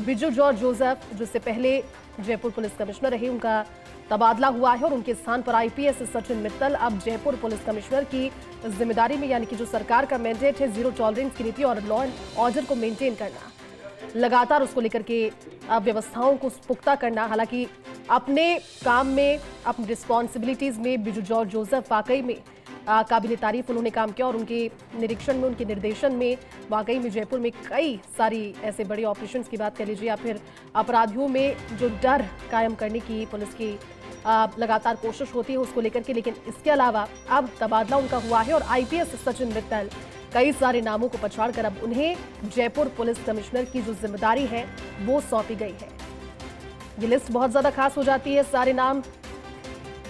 Biju George Joseph, जिससे पहले Jaipur police commissioner रहे, उनका तबादला हुआ है और उनके स्थान पर आईपीएस सचिन मित्तल अब जयपुर पुलिस कमिश्नर की जिम्मेदारी में, यानी कि जो सरकार का मैंडेट है जीरो टॉलरेंस की नीति और लॉ एंड ऑर्डर को मेंटेन करना, लगातार उसको लेकर के व्यवस्थाओं को पुख्ता करना। हालांकि अपने काम में, अपनी रिस्पॉन्सिबिलिटीज में बिजू जॉर्ज जोसेफ वाकई में काबिल तारीफ उन्होंने काम किया और उनके निरीक्षण में, उनके निर्देशन में वाकई में जयपुर में कई सारी ऐसे बड़े ऑपरेशंस की बात कर लीजिए या फिर अपराधियों में जो डर कायम करने की पुलिस की लगातार कोशिश होती है उसको लेकर के। लेकिन इसके अलावा अब तबादला उनका हुआ है और आईपीएस सचिन मित्तल, कई सारे नामों को पछाड़कर अब उन्हें जयपुर पुलिस कमिश्नर की जो जिम्मेदारी है वो सौंपी गई है। ये लिस्ट बहुत ज्यादा खास हो जाती है, सारे नाम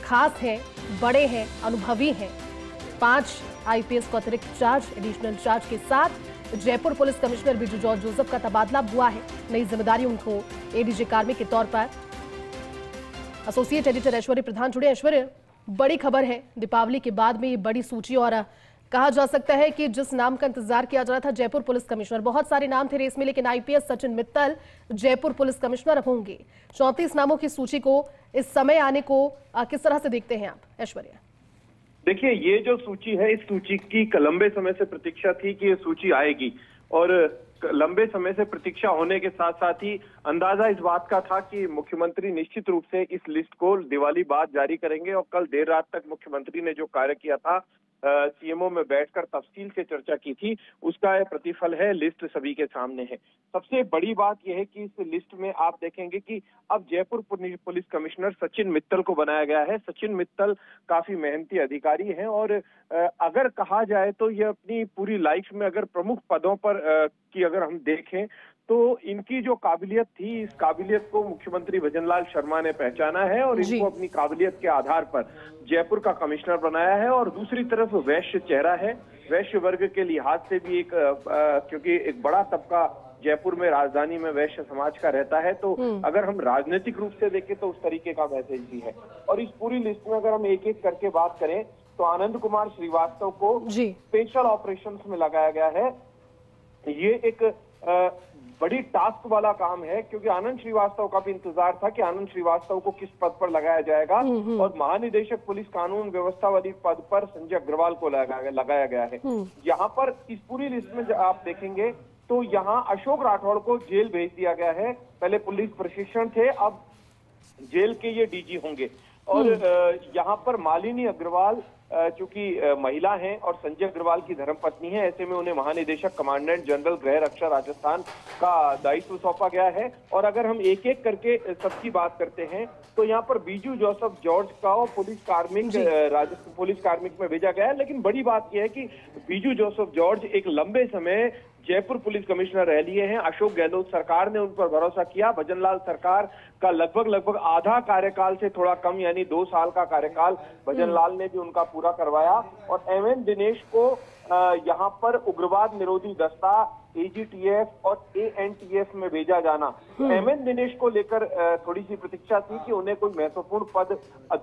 खास हैं, बड़े हैं, अनुभवी हैं। 5 आईपीएस को अतिरिक्त चार्ज, एडिशनल चार्ज के साथ Jaipur police commissioner Biju George Joseph का तबादला हुआ है। नई जिम्मेदारी उनको एडीजी कार्मिक के तौर पर। एसोसिएट एडिटर ऐश्वर्य प्रधान जुड़े। ऐश्वर्य, बड़ी खबर है, दीपावली के बाद में ये बड़ी सूची, और कहा जा सकता है कि जिस नाम का इंतजार किया जा रहा था जयपुर पुलिस कमिश्नर, बहुत सारे नाम थे रेस में, लेकिन IPS Sachin Mittal Jaipur police commissioner अब होंगे। 34 नामों की सूची को इस समय आने को किस तरह से देखते हैं आप ऐश्वर्य? देखिए, ये जो सूची है, इस सूची की लंबे समय से प्रतीक्षा थी कि ये सूची आएगी और लंबे समय से प्रतीक्षा होने के साथ साथ ही अंदाजा इस बात का था कि मुख्यमंत्री निश्चित रूप से इस लिस्ट को दिवाली बाद जारी करेंगे और कल देर रात तक मुख्यमंत्री ने जो कार्य किया था, सीएमओ में बैठकर तफसील से चर्चा की थी, उसका यह प्रतिफल है। लिस्ट सभी के सामने है। सबसे बड़ी बात यह है कि इस लिस्ट में आप देखेंगे कि अब जयपुर पुलिस कमिश्नर सचिन मित्तल को बनाया गया है। सचिन मित्तल काफी मेहनती अधिकारी हैं और अगर कहा जाए तो ये अपनी पूरी लाइफ में अगर प्रमुख पदों पर की अगर हम देखें तो इनकी जो काबिलियत थी, इस काबिलियत को मुख्यमंत्री भजनलाल शर्मा ने पहचाना है और इनको अपनी काबिलियत के आधार पर जयपुर का कमिश्नर बनाया है। और दूसरी तरफ वैश्य चेहरा है, वैश्य वर्ग के लिहाज से भी एक क्योंकि एक बड़ा तबका जयपुर में, राजधानी में वैश्य समाज का रहता है, तो अगर हम राजनीतिक रूप से देखें तो उस तरीके का मैसेज भी है। और इस पूरी लिस्ट में अगर हम एक एक करके बात करें तो आनंद कुमार श्रीवास्तव को स्पेशल ऑपरेशंस में लगाया गया है। ये एक बड़ी टास्क वाला काम है क्योंकि आनंद श्रीवास्तव का भी इंतजार था कि आनंद श्रीवास्तव को किस पद पर लगाया जाएगा और महानिदेशक पुलिस कानून व्यवस्था वाली पद पर संजय अग्रवाल को लगाया गया है। यहाँ पर इस पूरी लिस्ट में आप देखेंगे तो यहाँ अशोक राठौड़ को जेल भेज दिया गया है। पहले पुलिस प्रशिक्षण थे, अब जेल के ये डीजी होंगे। और यहाँ पर मालिनी अग्रवाल चूंकि महिला हैं और संजय अग्रवाल की धर्मपत्नी है, ऐसे में उन्हें महानिदेशक कमांडेंट जनरल गृह रक्षा राजस्थान का दायित्व सौंपा गया है। और अगर हम एक एक करके सबकी बात करते हैं तो यहाँ पर बिजू जोसेफ जॉर्ज का पुलिस कार्मिक में भेजा गया है। लेकिन बड़ी बात यह है कि बिजू जोसेफ जॉर्ज एक लंबे समय जयपुर पुलिस कमिश्नर रह लिए हैं। अशोक गहलोत सरकार ने उन पर भरोसा किया। भजनलाल सरकार का लगभग आधा कार्यकाल से थोड़ा कम, यानी 2 साल का कार्यकाल भजनलाल ने भी उनका पूरा करवाया। और एमएन दिनेश को यहाँ पर उग्रवाद निरोधी दस्ता, एजीटीएफ और एएनटीएफ में भेजा जाना। एमएन दिनेश को लेकर थोड़ी सी प्रतीक्षा थी कि उन्हें कोई महत्वपूर्ण पद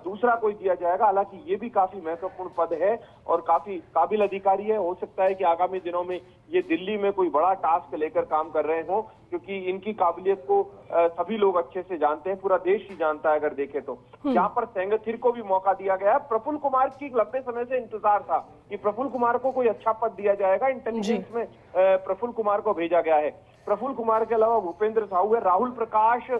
दूसरा कोई दिया जाएगा। हालांकि ये भी काफी महत्वपूर्ण पद है और काफी काबिल अधिकारी है। हो सकता है कि आगामी दिनों में ये दिल्ली में कोई बड़ा टास्क लेकर काम कर रहे हो, क्योंकि इनकी काबिलियत को सभी लोग अच्छे से जानते हैं, पूरा देश ही जानता है अगर देखे तो। यहाँ पर सेंगथिर को भी मौका दिया गया है। प्रफुल्ल कुमार की लंबे समय से इंतजार था कि प्रफुल्ल कुमार को कोई अच्छा पद दिया जाएगा। इंटेलिजेंस में प्रफुल्ल कुमार को भेजा गया है। प्रफुल्ल कुमार के अलावा भूपेंद्र साहू है। राहुल प्रकाश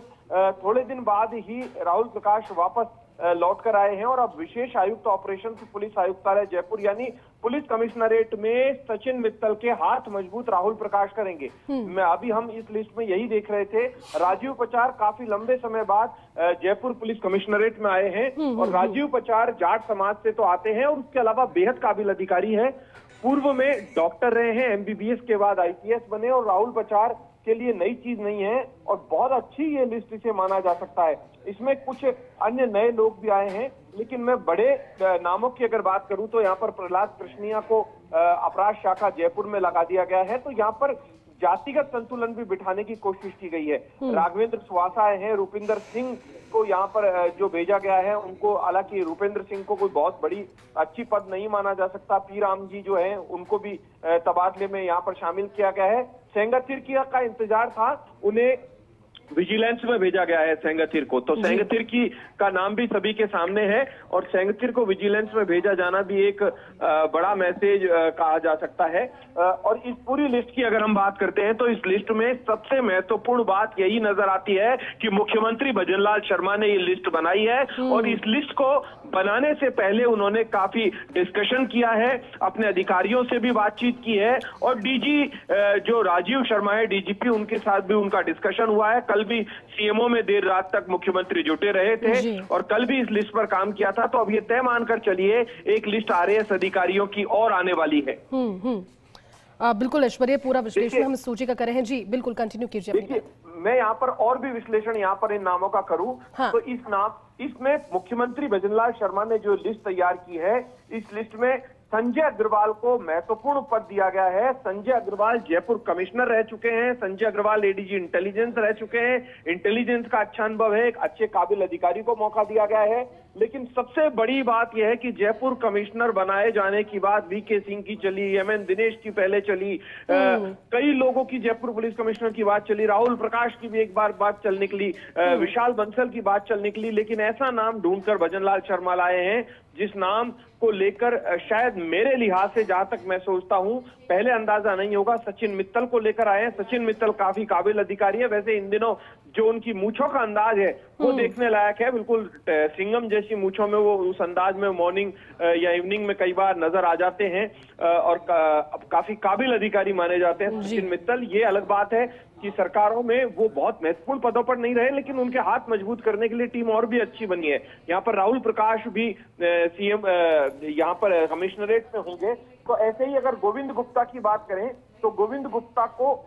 थोड़े दिन बाद ही राहुल प्रकाश वापस लौट कर आए हैं और अब विशेष आयुक्त ऑपरेशन पुलिस आयुक्तालय जयपुर यानी पुलिस कमिश्नरेट में सचिन मित्तल के हाथ मजबूत राहुल प्रकाश करेंगे। मैं अभी हम इस लिस्ट में यही देख रहे थे, राजीव पचार काफी लंबे समय बाद जयपुर पुलिस कमिश्नरेट में आए हैं और राजीव पचार जाट समाज से तो आते हैं और उसके अलावा बेहद काबिल अधिकारी है। पूर्व में डॉक्टर रहे हैं, एमबीबीएस के बाद आईपीएस बने और राहुल पचार के लिए नई चीज नहीं है और बहुत अच्छी ये लिस्ट इसे माना जा सकता है। इसमें कुछ अन्य नए लोग भी आए हैं, लेकिन मैं बड़े नामों की अगर बात करूं तो यहाँ पर प्रहलाद कृष्णिया को अपराध शाखा जयपुर में लगा दिया गया है। तो यहाँ पर जातिगत संतुलन भी बिठाने की कोशिश की गई है। राघवेंद्र सुवासा आए हैं, रूपिंदर सिंह को यहाँ पर जो भेजा गया है उनको, हालांकि रूपेंद्र सिंह को कोई बहुत बड़ी अच्छी पद नहीं माना जा सकता। पी राम जी जो है उनको भी तबादले में यहाँ पर शामिल किया गया है। सेंगाथिर का इंतजार था, उन्हें विजिलेंस में भेजा गया है सेंगथिर को। तो सेंगथिर की का नाम भी सभी के सामने है और सेंगथिर को विजिलेंस में भेजा जाना भी एक बड़ा मैसेज कहा जा सकता है। और इस पूरी लिस्ट की अगर हम बात करते हैं तो इस लिस्ट में सबसे महत्वपूर्ण बात यही नजर आती है कि मुख्यमंत्री भजनलाल शर्मा ने ये लिस्ट बनाई है और इस लिस्ट को बनाने से पहले उन्होंने काफी डिस्कशन किया है, अपने अधिकारियों से भी बातचीत की है और डीजी जो राजीव शर्मा है डीजीपी, उनके साथ भी उनका डिस्कशन हुआ है। कल भी सीएमओ में देर रात तक मुख्यमंत्री जुटे रहे थे और कल भी इस लिस्ट पर काम किया था। तो अब ये तय मानकर चलिए एक लिस्ट आरएएस अधिकारियों की और आने वाली है। बिल्कुल ऐश्वर्या, पूरा विश्लेषण हम इस सूची का कर रहे हैं। जी बिल्कुल, कंटिन्यू कीजिए। देखिए, मैं यहाँ पर और भी विश्लेषण यहाँ पर इन नामों का करूं तो इसमें मुख्यमंत्री भजनलाल शर्मा ने जो लिस्ट तैयार की है, इस लिस्ट में संजय अग्रवाल को महत्वपूर्ण पद दिया गया है। संजय अग्रवाल जयपुर कमिश्नर रह चुके हैं, संजय अग्रवाल एडीजी इंटेलिजेंस रह चुके हैं, इंटेलिजेंस का अच्छा अनुभव है, एक अच्छे काबिल अधिकारी को मौका दिया गया है। लेकिन सबसे बड़ी बात यह है कि जयपुर कमिश्नर बनाए जाने की बात वीके सिंह की चली, एमएन दिनेश की पहले चली, कई लोगों की जयपुर पुलिस कमिश्नर की बात चली, राहुल प्रकाश की भी एक बार बात चल निकली, विशाल बंसल की बात चल निकली। लेकिन ऐसा नाम ढूंढकर भजनलाल शर्मा लाए हैं जिस नाम को लेकर शायद मेरे लिहाज से, जहां तक मैं सोचता हूं, पहले अंदाजा नहीं होगा। सचिन मित्तल को लेकर आए हैं। सचिन मित्तल काफी काबिल अधिकारी है। वैसे इन दिनों जो उनकी मूंछों का अंदाज है वो देखने लायक है। बिल्कुल सिंघम जैसी मूंछों में वो उस अंदाज में मॉर्निंग या इवनिंग में कई बार नजर आ जाते हैं और काफी काबिल अधिकारी माने जाते हैं सचिन मित्तल। ये अलग बात है कि सरकारों में वो बहुत महत्वपूर्ण पदों पर नहीं रहे, लेकिन उनके हाथ मजबूत करने के लिए टीम और भी अच्छी बनी है। यहाँ पर राहुल प्रकाश भी सीएम यहाँ पर कमिश्नरेट में होंगे। तो ऐसे ही अगर गोविंद गुप्ता की बात करें तो गोविंद गुप्ता को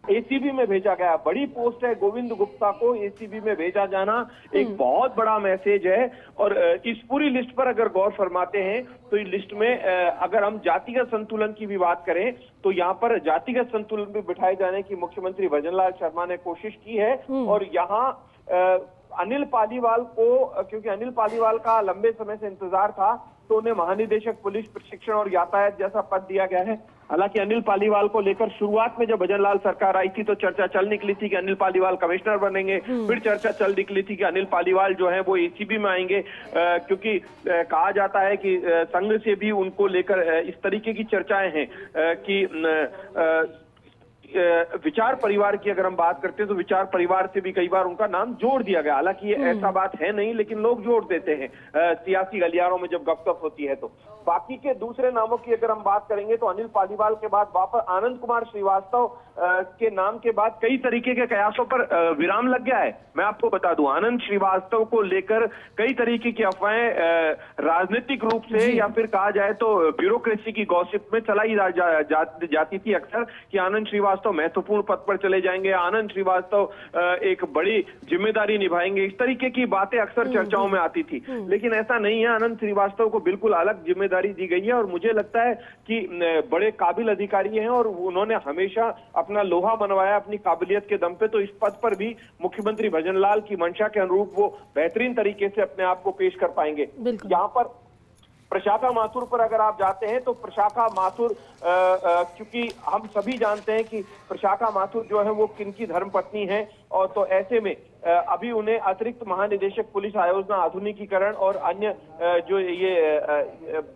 एसीबी में भेजा गया, बड़ी पोस्ट है। गोविंद गुप्ता को एसीबी में भेजा जाना एक बहुत बड़ा मैसेज है। और इस पूरी लिस्ट पर अगर गौर फरमाते हैं तो इस लिस्ट में अगर हम जातिगत संतुलन की भी बात करें तो यहाँ पर जातिगत संतुलन भी बिठाए जाने की मुख्यमंत्री भजनलाल शर्मा ने कोशिश की है। और यहाँ अनिल पालीवाल को, क्योंकि अनिल पालीवाल का लंबे समय से इंतजार था, तो उन्हें महानिदेशक पुलिस प्रशिक्षण और यातायात जैसा पद दिया गया है। हालांकि अनिल पालीवाल को लेकर शुरुआत में जब भजनलाल सरकार आई थी तो चर्चा चल निकली थी कि अनिल पालीवाल कमिश्नर बनेंगे, फिर चर्चा चल निकली थी कि अनिल पालीवाल जो है वो एसीबी में आएंगे, क्योंकि कहा जाता है कि संघ से भी उनको लेकर इस तरीके की चर्चाएं हैं कि विचार परिवार की अगर हम बात करते हैं तो विचार परिवार से भी कई बार उनका नाम जोड़ दिया गया। हालांकि ये ऐसा बात है नहीं, लेकिन लोग जोड़ देते हैं सियासी गलियारों में जब गपशप होती है। तो बाकी के दूसरे नामों की अगर हम बात करेंगे तो अनिल पालीवाल के बाद वापस आनंद कुमार श्रीवास्तव के नाम के बाद कई तरीके के कयासों पर विराम लग गया है। मैं आपको बता दूं, आनंद श्रीवास्तव को लेकर कई तरीके की अफवाहें राजनीतिक रूप से या फिर कहा जाए तो ब्यूरोक्रेसी की गॉसिप में चलाई जाती थी अक्सर कि आनंद श्रीवास्तव महत्वपूर्ण पद पर चले जाएंगे, आनंद श्रीवास्तव एक बड़ी जिम्मेदारी निभाएंगे, इस तरीके की बातें अक्सर चर्चाओं में आती थी। लेकिन ऐसा नहीं है, आनंद श्रीवास्तव को बिल्कुल अलग जिम्मेदारी दी गई है और मुझे लगता है कि बड़े काबिल अधिकारी हैं और उन्होंने हमेशा अपना लोहा मनवाया अपनी काबिलियत के दम पे। तो इस पद पर भी मुख्यमंत्री भजनलाल की मंशा के अनुरूप वो बेहतरीन तरीके से अपने आप को पेश कर पाएंगे। यहाँ पर प्रशाखा माथुर पर अगर आप जाते हैं तो प्रशाखा माथुर, क्योंकि हम सभी जानते हैं कि प्रशाखा माथुर जो है वो किनकी धर्मपत्नी है, और तो ऐसे में अभी उन्हें अतिरिक्त महानिदेशक पुलिस आयोजना आधुनिकीकरण और अन्य जो ये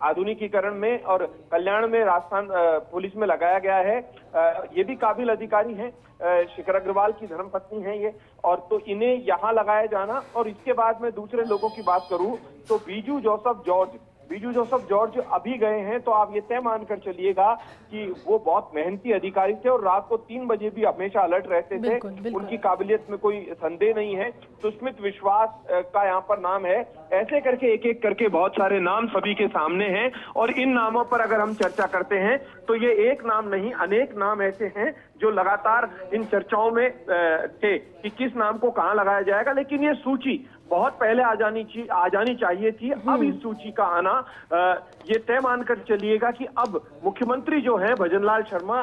आधुनिकीकरण में और कल्याण में राजस्थान पुलिस में लगाया गया है। ये भी काबिल अधिकारी हैं, शिखर अग्रवाल की धर्मपत्नी है ये, और तो इन्हें यहाँ लगाया जाना। और इसके बाद में दूसरे लोगों की बात करूं तो बीजू जोसेफ जॉर्ज अभी गए हैं, तो आप ये तय मानकर चलिएगा कि वो बहुत मेहनती अधिकारी थे और रात को 3 बजे भी हमेशा अलर्ट रहते थे। उनकी काबिलियत में कोई संदेह नहीं है। सुस्मित विश्वास का यहाँ पर नाम है। ऐसे करके एक एक करके बहुत सारे नाम सभी के सामने हैं और इन नामों पर अगर हम चर्चा करते हैं तो ये एक नाम नहीं, अनेक नाम ऐसे हैं जो लगातार इन चर्चाओं में थे कि किस नाम को कहां लगाया जाएगा। लेकिन ये सूची बहुत पहले आ जानी चाहिए थी। अब इस सूची का आना ये तय मानकर चलिएगा कि अब मुख्यमंत्री जो हैं भजनलाल शर्मा,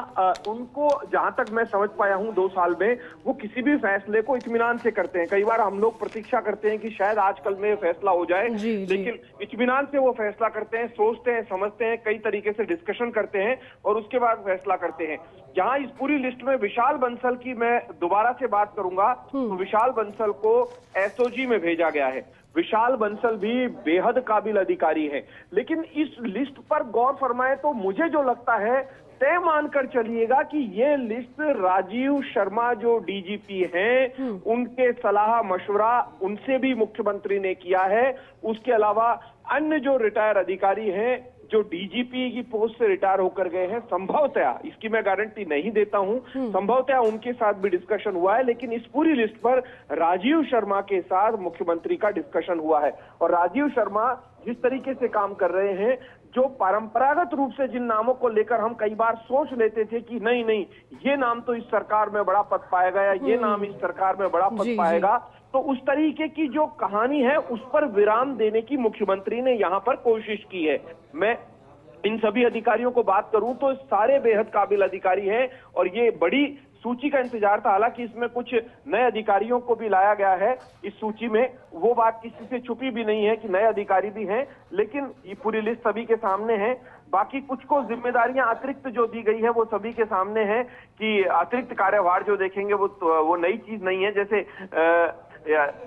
उनको जहां तक मैं समझ पाया हूं 2 साल में, वो किसी भी फैसले को इत्मीनान से करते हैं। कई बार हम लोग प्रतीक्षा करते हैं कि शायद आजकल में फैसला हो जाए, लेकिन इत्मीनान से वो फैसला करते हैं, सोचते हैं, समझते हैं, कई तरीके से डिस्कशन करते हैं और उसके बाद फैसला करते हैं। जहां इस पूरी लिस्ट में विशाल बंसल की मैं दोबारा से बात करूंगा, तो विशाल बंसल को एसओजी में भेजा गया है। विशाल बंसल भी बेहद काबिल अधिकारी है, लेकिन इस लिस्ट पर गौर फरमाए तो मुझे जो लगता है, तय मानकर चलिएगा कि ये लिस्ट राजीव शर्मा जो डीजीपी हैं, उनके सलाह मशवरा उनसे भी मुख्यमंत्री ने किया है। उसके अलावा अन्य जो रिटायर अधिकारी हैं, जो डीजीपी की पोस्ट से रिटायर होकर गए हैं, संभवतः, इसकी मैं गारंटी नहीं देता हूं, संभवतः उनके साथ भी डिस्कशन हुआ है, लेकिन इस पूरी लिस्ट पर राजीव शर्मा के साथ मुख्यमंत्री का डिस्कशन हुआ है। और राजीव शर्मा जिस तरीके से काम कर रहे हैं, जो परंपरागत रूप से जिन नामों को लेकर हम कई बार सोच लेते थे कि नहीं नहीं ये नाम तो इस सरकार में बड़ा पद पाएगा या ये नाम इस सरकार में बड़ा पद पाएगा, तो उस तरीके की जो कहानी है उस पर विराम देने की मुख्यमंत्री ने यहां पर कोशिश की है। मैं इन सभी अधिकारियों को बात करूं तो सारे बेहद काबिल अधिकारी हैं और ये बड़ी सूची का इंतजार था। हालांकि इसमें कुछ नए अधिकारियों को भी लाया गया है इस सूची में, वो बात किसी से छुपी भी नहीं है कि नए अधिकारी भी हैं, लेकिन ये पूरी लिस्ट सभी के सामने है। बाकी कुछ को जिम्मेदारियां अतिरिक्त जो दी गई है वो सभी के सामने है कि अतिरिक्त कार्यभार जो देखेंगे वो नई चीज नहीं है। जैसे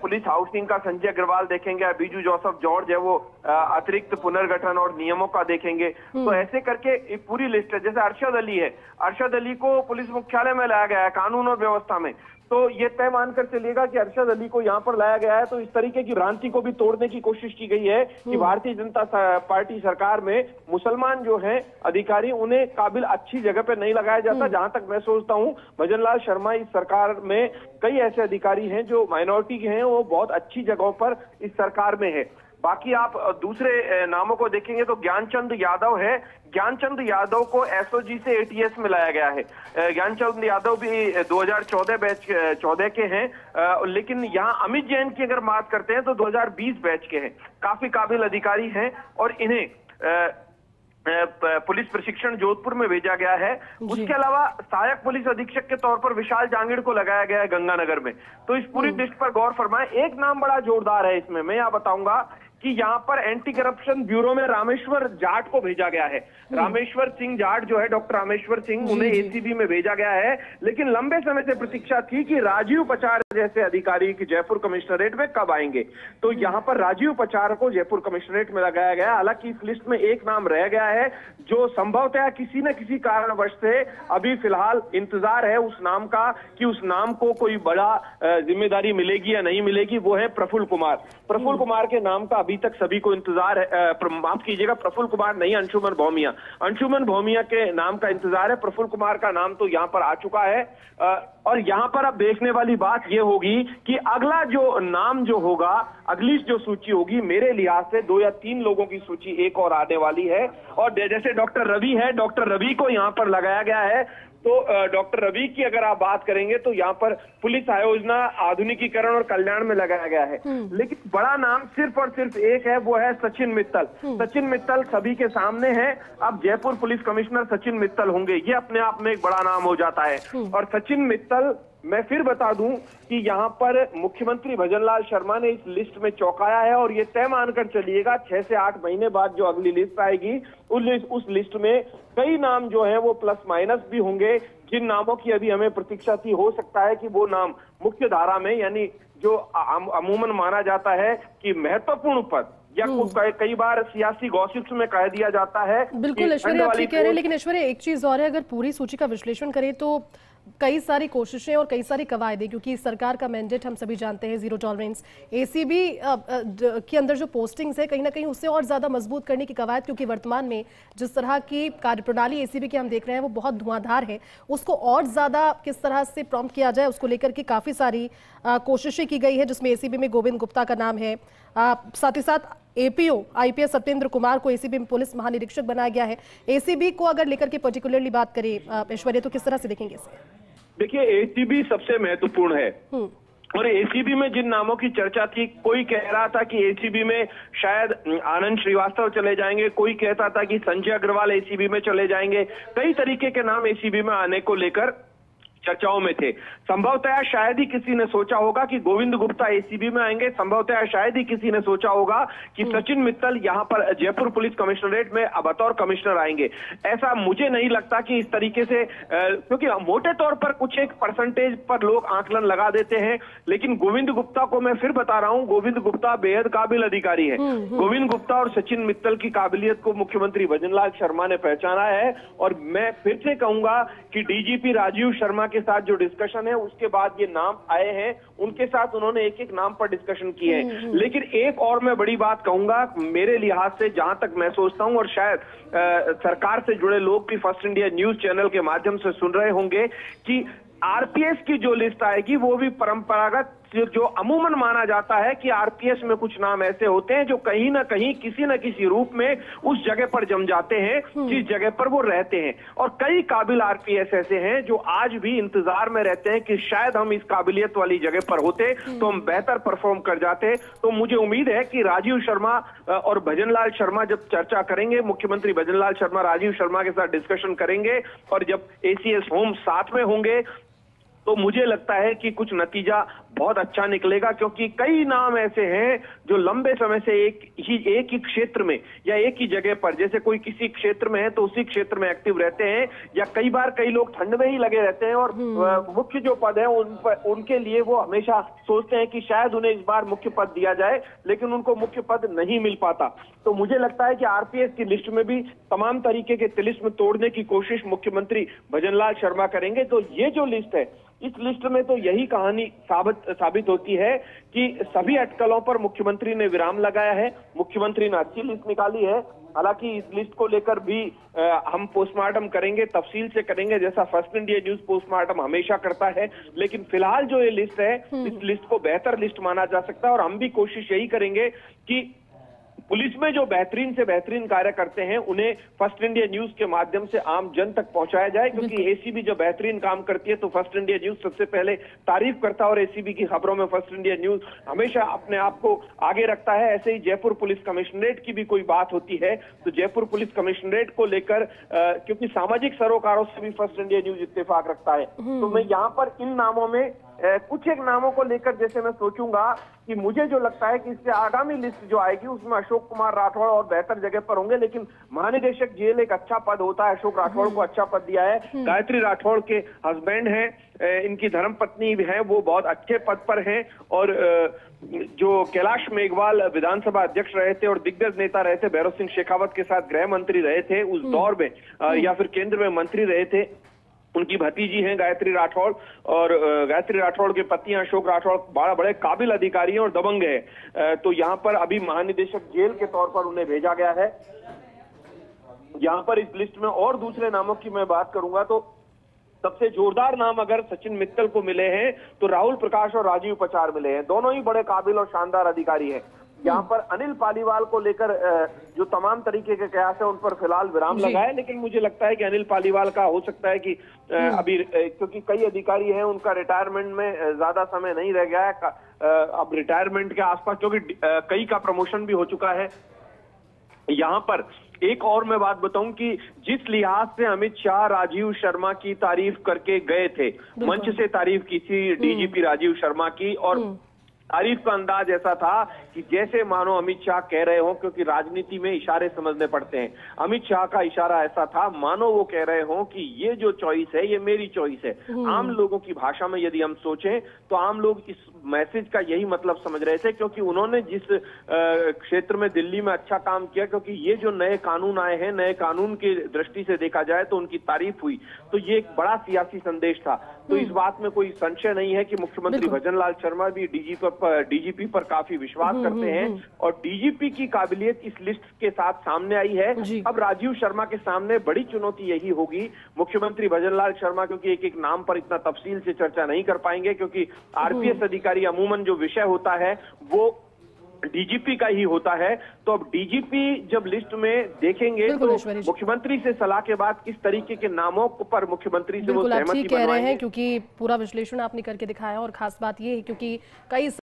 पुलिस हाउसिंग का संजय अग्रवाल देखेंगे, बीजू जोसेफ जॉर्ज है वो अतिरिक्त पुनर्गठन और नियमों का देखेंगे। तो ऐसे करके एक पूरी लिस्ट है। जैसे अरशद अली है, अरशद अली को पुलिस मुख्यालय में लाया गया है कानून और व्यवस्था में, तो ये तय मानकर चलिएगा कि अरशद अली को यहाँ पर लाया गया है। तो इस तरीके की भ्रांति को भी तोड़ने की कोशिश की गई है कि भारतीय जनता पार्टी सरकार में मुसलमान जो हैं अधिकारी, उन्हें काबिल अच्छी जगह पे नहीं लगाया जाता। जहां तक मैं सोचता हूं, भजनलाल शर्मा इस सरकार में कई ऐसे अधिकारी हैं जो माइनॉरिटी के हैं, वो बहुत अच्छी जगहों पर इस सरकार में है। बाकी आप दूसरे नामों को देखेंगे तो ज्ञानचंद यादव है। ज्ञानचंद यादव को एसओजी से एटीएस में लाया गया है। ज्ञानचंद यादव भी 2014 बैच 14 के हैं, लेकिन यहाँ अमित जैन की अगर बात करते हैं तो 2020 बैच के हैं। काफी काबिल अधिकारी हैं और इन्हें पुलिस प्रशिक्षण जोधपुर में भेजा गया है। उसके अलावा सहायक पुलिस अधीक्षक के तौर पर विशाल जांगिड़ को लगाया गया है गंगानगर में। तो इस पूरी लिस्ट पर गौर फरमाएं। एक नाम बड़ा जोरदार है इसमें, मैं यह बताऊंगा कि यहाँ पर एंटी करप्शन ब्यूरो में रामेश्वर जाट को भेजा गया है। रामेश्वर सिंह जाट जो है, डॉक्टर रामेश्वर सिंह, उन्हें एसीबी में भेजा गया है। लेकिन लंबे समय से प्रतीक्षा थी कि राजीव पचार जैसे अधिकारी की जयपुर कमिश्नरेट में कब आएंगे, तो यहाँ पर राजीव पचार को जयपुर कमिश्नरेट में लगाया गया। हालांकि इस लिस्ट में एक नाम रह गया है जो संभवतः किसी न किसी कारणवश से अभी फिलहाल इंतजार है उस नाम का कि उस नाम को कोई बड़ा जिम्मेदारी मिलेगी या नहीं मिलेगी, वो है प्रफुल्ल कुमार। प्रफुल्ल कुमार के नाम का अभी तक सभी को इंतजार है। माफ कीजिएगा, प्रफुल्ल कुमार नहीं, अंशुमन भौमिया। अंशुमन भौमिया के नाम का इंतजार है। प्रफुल्ल कुमार का नाम तो यहाँ पर आ चुका है। और यहाँ पर अब देखने वाली बात यह होगी कि अगला जो नाम जो होगा, अगली जो सूची होगी, मेरे लिहाज से 2 या 3 लोगों की सूची एक और आने वाली है। और जैसे डॉक्टर रवि है, डॉक्टर रवि को यहाँ पर लगाया गया है। तो डॉक्टर रवि की अगर आप बात करेंगे तो यहाँ पर पुलिस आयोजना, आधुनिकीकरण और कल्याण में लगाया गया है। लेकिन बड़ा नाम सिर्फ और सिर्फ एक है, वो है सचिन मित्तल। सचिन मित्तल सभी के सामने है। अब जयपुर पुलिस कमिश्नर सचिन मित्तल होंगे, ये अपने आप में एक बड़ा नाम हो जाता है। और सचिन मित्तल, मैं फिर बता दूं कि यहाँ पर मुख्यमंत्री भजनलाल शर्मा ने इस लिस्ट में चौंकाया है और ये तय मानकर चलिएगा 6 से 8 महीने बाद जो अगली लिस्ट आएगी उस लिस्ट में कई नाम जो है वो प्लस माइनस भी होंगे। जिन नामों की अभी हमें प्रतीक्षा थी, हो सकता है कि वो नाम मुख्य धारा में, यानी जो अमूमन माना जाता है कि महत्वपूर्ण पद या कई बार सियासी गॉसिप्स में कह दिया जाता है। बिल्कुल ऐश्वर्य, आप ठीक कह रहे हैं, लेकिन ऐश्वर्य एक चीज और है, अगर पूरी सूची का विश्लेषण करें तो कई सारी कोशिशें और कई सारी कवायदें, क्योंकि सरकार का मैंडेट हम सभी जानते हैं जीरो टॉलरेंस, एसीबी के अंदर जो पोस्टिंग्स है कहीं ना कहीं उससे और ज्यादा मजबूत करने की कवायद, क्योंकि वर्तमान में जिस तरह की कार्यप्रणाली एसीबी की हम देख रहे हैं वो बहुत धुआंधार है, उसको और ज्यादा किस तरह से प्रॉम्प्ट किया जाए उसको लेकर के काफी सारी कोशिशें की गई है, जिसमें एसीबी में गोविंद गुप्ता का नाम है। साथ ही साथ एपीओ आईपीएस सत्येंद्र कुमार को एसीबी में पुलिस महानिरीक्षक बनाया गया है। एसीबी को अगर लेकर के पर्टिकुलरली बात करें ऐश्वर्या, तो किस तरह से देखेंगे इसे? देखिए, एसीबी सबसे महत्वपूर्ण है और एसीबी में जिन नामों की चर्चा थी, कोई कह रहा था कि एसीबी में शायद आनंद श्रीवास्तव चले जाएंगे, कोई कहता था कि संजय अग्रवाल एसीबी में चले जाएंगे। कई तरीके के नाम एसीबी में आने को लेकर चर्चाओं में थे। संभवतः शायद ही किसी ने सोचा होगा कि गोविंद गुप्ता एसीबी में आएंगे। संभवतः शायद ही किसी ने सोचा होगा कि सचिन मित्तल यहां पर जयपुर पुलिस कमिश्नरेट में बतौर कमिश्नर आएंगे। ऐसा मुझे नहीं लगता कि इस तरीके से, क्योंकि मोटे तौर पर कुछ एक परसेंटेज पर लोग आकलन लगा देते हैं, लेकिन गोविंद गुप्ता को मैं फिर बता रहा हूं, गोविंद गुप्ता बेहद काबिल अधिकारी है। गोविंद गुप्ता और सचिन मित्तल की काबिलियत को मुख्यमंत्री भजनलाल शर्मा ने पहचाना है। और मैं फिर से कहूंगा कि डीजीपी राजीव शर्मा के साथ जो डिस्कशन है, उसके बाद ये नाम आए हैं, उनके साथ उन्होंने एक एक नाम पर डिस्कशन किए हैं। लेकिन एक और मैं बड़ी बात कहूंगा, मेरे लिहाज से जहां तक मैं सोचता हूं, और शायद सरकार से जुड़े लोग भी फर्स्ट इंडिया न्यूज चैनल के माध्यम से सुन रहे होंगे, कि आरपीएस की जो लिस्ट आएगी वो भी परंपरागत, जो अमूमन माना जाता है कि आरपीएस में कुछ नाम ऐसे होते हैं जो कहीं ना कहीं किसी न किसी रूप में उस जगह पर जम जाते हैं जिस जगह पर वो रहते हैं। और कई काबिल आरपीएस ऐसे हैं जो आज भी इंतजार में रहते हैं कि शायद हम इस काबिलियत वाली जगह पर होते तो हम बेहतर परफॉर्म कर जाते। तो मुझे उम्मीद है कि राजीव शर्मा और भजनलाल शर्मा जब चर्चा करेंगे, मुख्यमंत्री भजनलाल शर्मा राजीव शर्मा के साथ डिस्कशन करेंगे, और जब एसीएस होम साथ में होंगे, तो मुझे लगता है कि कुछ नतीजा बहुत अच्छा निकलेगा। क्योंकि कई नाम ऐसे हैं जो लंबे समय से एक ही क्षेत्र में या एक ही जगह पर, जैसे कोई किसी क्षेत्र में है तो उसी क्षेत्र में एक्टिव रहते हैं, या कई बार कई लोग ठंड में ही लगे रहते हैं, और मुख्य जो पद है उनके लिए वो हमेशा सोचते हैं कि शायद उन्हें इस बार मुख्य पद दिया जाए, लेकिन उनको मुख्य पद नहीं मिल पाता। तो मुझे लगता है कि आरपीएस की लिस्ट में भी तमाम तरीके के तिलिस्म तोड़ने की कोशिश मुख्यमंत्री भजनलाल शर्मा करेंगे। तो ये जो लिस्ट है, इस लिस्ट में तो यही कहानी साबित होती है कि सभी अटकलों पर मुख्यमंत्री ने विराम लगाया है। मुख्यमंत्री ने अच्छी लिस्ट निकाली है। हालांकि इस लिस्ट को लेकर भी हम पोस्टमार्टम करेंगे, तफसील से करेंगे, जैसा फर्स्ट इंडिया न्यूज पोस्टमार्टम हमेशा करता है। लेकिन फिलहाल जो ये लिस्ट है, इस लिस्ट को बेहतर लिस्ट माना जा सकता है। और हम भी कोशिश यही करेंगे कि पुलिस में जो बेहतरीन से बेहतरीन कार्य करते हैं उन्हें फर्स्ट इंडिया न्यूज के माध्यम से आम जन तक पहुंचाया जाए। क्योंकि एसीबी जब बेहतरीन काम करती है तो फर्स्ट इंडिया न्यूज सबसे पहले तारीफ करता है, और एसीबी की खबरों में फर्स्ट इंडिया न्यूज हमेशा अपने आप को आगे रखता है। ऐसे ही जयपुर पुलिस कमिश्नरेट की भी कोई बात होती है तो जयपुर पुलिस कमिश्नरेट को लेकर, क्योंकि सामाजिक सरोकारों से भी फर्स्ट इंडिया न्यूज इत्तेफाक रखता है, तो मैं यहाँ पर इन नामों में कुछ एक नामों को लेकर जैसे मैं सोचूंगा कि मुझे जो लगता है कि इससे आगामी लिस्ट जो आएगी उसमें अशोक कुमार राठौड़ और बेहतर जगह पर होंगे। लेकिन महानिदेशक जेल एक अच्छा पद होता है, अशोक राठौड़ को अच्छा पद दिया है। गायत्री राठौड़ के हस्बैंड हैं, इनकी धर्मपत्नी है, वो बहुत अच्छे पद पर हैं। और जो कैलाश मेघवाल विधानसभा अध्यक्ष रहे थे और दिग्गज नेता रहे थे, भैरव सिंह शेखावत के साथ गृह मंत्री रहे थे उस दौर में, या फिर केंद्र में मंत्री रहे थे, उनकी भतीजी हैं गायत्री राठौड़। और गायत्री राठौड़ के पति अशोक राठौड़ बड़े काबिल अधिकारी हैं और दबंग है। तो यहाँ पर अभी महानिदेशक जेल के तौर पर उन्हें भेजा गया है। यहाँ पर इस लिस्ट में और दूसरे नामों की मैं बात करूंगा तो सबसे जोरदार नाम अगर सचिन मित्तल को मिले हैं तो राहुल प्रकाश और राजीव पचार मिले हैं। दोनों ही बड़े काबिल और शानदार अधिकारी हैं। यहाँ पर अनिल पालीवाल को लेकर जो तमाम तरीके के कयास है उन पर फिलहाल विराम लगा है। लेकिन मुझे लगता है कि अनिल पालीवाल का हो सकता है कि अभी, क्योंकि कई अधिकारी हैं उनका रिटायरमेंट में ज्यादा समय नहीं रह गया है, अब रिटायरमेंट के आसपास, क्योंकि कई का प्रमोशन भी हो चुका है। यहाँ पर एक और मैं बात बताऊं कि जिस लिहाज से अमित शाह राजीव शर्मा की तारीफ करके गए थे, मंच से तारीफ की थी डीजीपी राजीव शर्मा की, और तारीफ का अंदाज ऐसा था कि जैसे मानो अमित शाह कह रहे हो, क्योंकि राजनीति में इशारे समझने पड़ते हैं। अमित शाह का इशारा ऐसा था मानो वो कह रहे हो कि ये जो चॉइस है ये मेरी चॉइस है। आम लोगों की भाषा में यदि हम सोचें तो आम लोग इस मैसेज का यही मतलब समझ रहे थे, क्योंकि उन्होंने जिस क्षेत्र में दिल्ली में अच्छा काम किया, क्योंकि ये जो नए कानून आए हैं, नए कानून की दृष्टि से देखा जाए तो उनकी तारीफ हुई, तो ये एक बड़ा सियासी संदेश था। तो इस बात में कोई संशय नहीं है कि मुख्यमंत्री भजनलाल शर्मा भी डीजीपी पर काफी विश्वास करते हैं, और डीजीपी की काबिलियत इस लिस्ट के साथ सामने आई है। अब राजीव शर्मा के सामने बड़ी चुनौती यही होगी। मुख्यमंत्री भजनलाल शर्मा क्योंकि एक एक नाम पर इतना तफसील से चर्चा नहीं कर पाएंगे, क्योंकि आरपीएस अधिकारी अमूमन जो विषय होता है वो डीजीपी का ही होता है। तो अब डीजीपी जब लिस्ट में देखेंगे तो मुख्यमंत्री से सलाह के बाद किस तरीके के नामों पर मुख्यमंत्री से वो सहमति कह रहे हैं, क्योंकि पूरा विश्लेषण आपने करके दिखाया और खास बात ये है क्योंकि कई